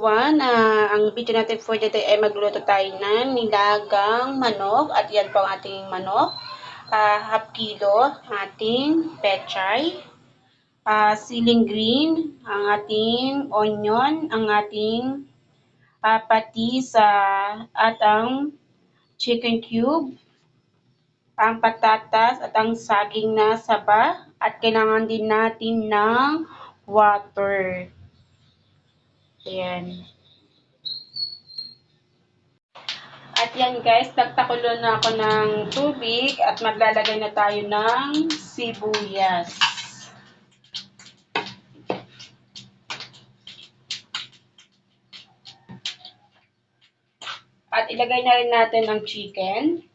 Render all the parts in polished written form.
everyone, ang video natin for today ay magluto tayo ng nilagang manok at yan po ang ating manok. Half kilo ating pechay, siling green, ang ating onion, ang ating patis at ang chicken cube, ang patatas at ang saging na saba at kailangan din natin ng water. Ayan. At yan guys, nagtakulo na ako ng tubig at maglalagay na tayo ng sibuyas. At ilagay na rin natin ang chicken.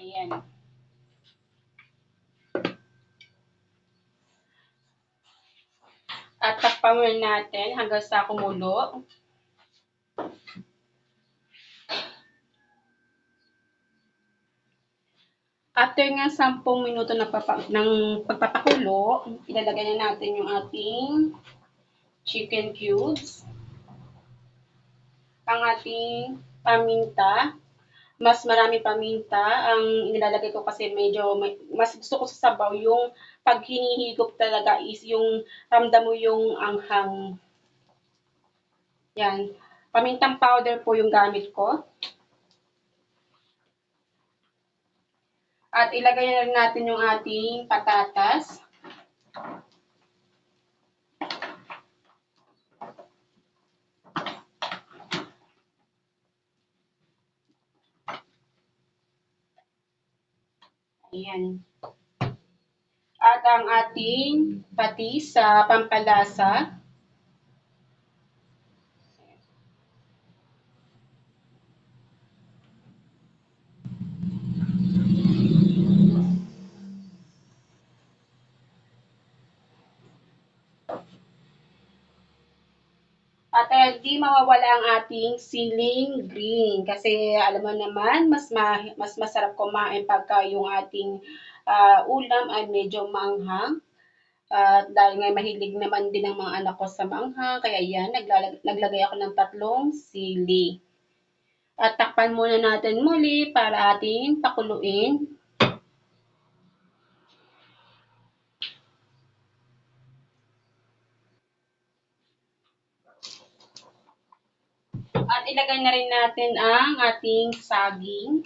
Ayan. At takpan muna natin hanggang sa kumulo. After nga 10 minuto ng pagpapakulo, ilalagay na natin yung ating chicken cubes, ang ating paminta. Mas marami paminta ang inilalagay ko kasi medyo mas gusto ko sa sabaw yung pag hinihigop talaga is yung ramdam mo yung anghang. Yan. Pamintang powder po yung gamit ko. At ilagay na rin natin yung ating patatas. Ayan. At ang ating patis sa pampalasa. At di mawawala ang ating siling green kasi alam mo naman mas masarap kumain pagka yung ating ulam ay medyo maanghang. Dahil nga mahilig naman din ang mga anak ko sa maanghang, kaya yan naglagay ako ng 3 sili. At takpan muna natin muli para ating pakuluin. At ilagay na rin natin ang ating saging.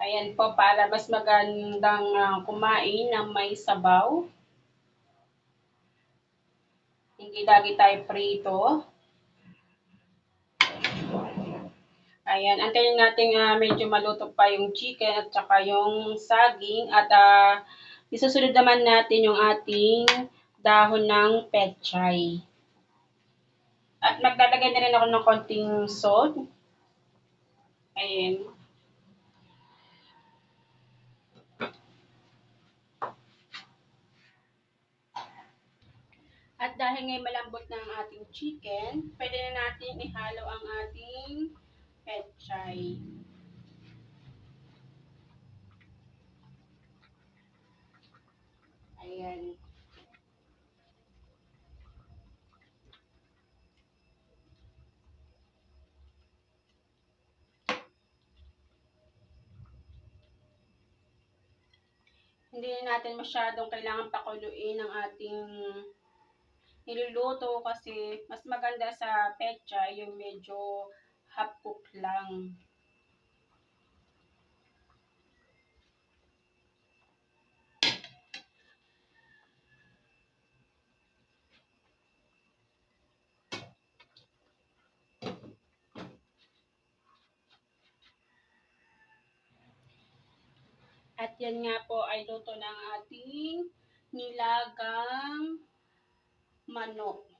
Ayan po, para mas magandang kumain ng may sabaw. Hindi lagi tayo prito. Ayan, antayin natin medyo maluto pa yung chicken at saka yung saging. At isusunod naman natin yung ating dahon ng pechay. At maglalagay na rin ako ng konting salt. Ayan. At dahil ngayon malambot na ang ating chicken, pwede na natin ihalo ang ating pechay. Ayan. Hindi na natin masyadong kailangan pakuluin ang ating niluluto kasi mas maganda sa pechay yung medyo half cook lang. At yan nga po ay luto ng ating nilagang manok.